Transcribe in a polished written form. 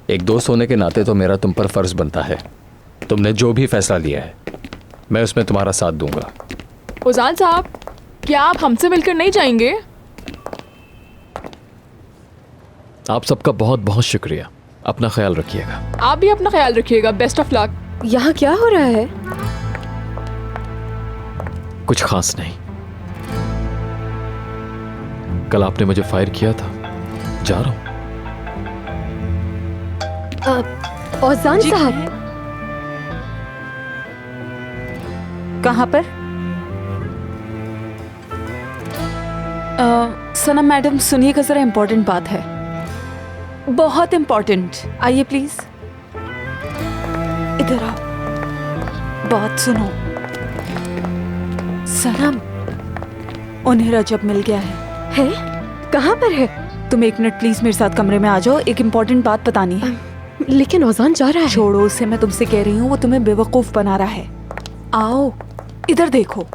एक दोस्त होने के नाते तो मेरा तुम पर फर्ज बनता है। तुमने जो भी फैसला लिया है मैं उसमें तुम्हारा साथ दूंगा। उजान साहब, क्या आप हमसे मिलकर नहीं जाएंगे? आप सबका बहुत बहुत शुक्रिया। अपना ख्याल रखिएगा। आप भी अपना ख्याल रखिएगा। Best of luck. यहाँ क्या हो रहा है? कुछ खास नहीं। कल आपने मुझे फायर किया था, जा रहा हूं। औजान साहब, कहाँ पर? सनम मैडम, सुनिएगा, जरा इम्पोर्टेंट बात है, बहुत इम्पोर्टेंट। आइए प्लीज, इधर आओ, बात सुनो। सनम, उन्हें रजब मिल गया है। कहाँ पर है? तुम 1 मिनट प्लीज मेरे साथ कमरे में आ जाओ, एक इम्पोर्टेंट बात बतानी है। लेकिन औजान जा रहा है। छोड़ो उसे, मैं तुमसे कह रही हूँ, वो तुम्हें बेवकूफ बना रहा है। आओ, इधर देखो।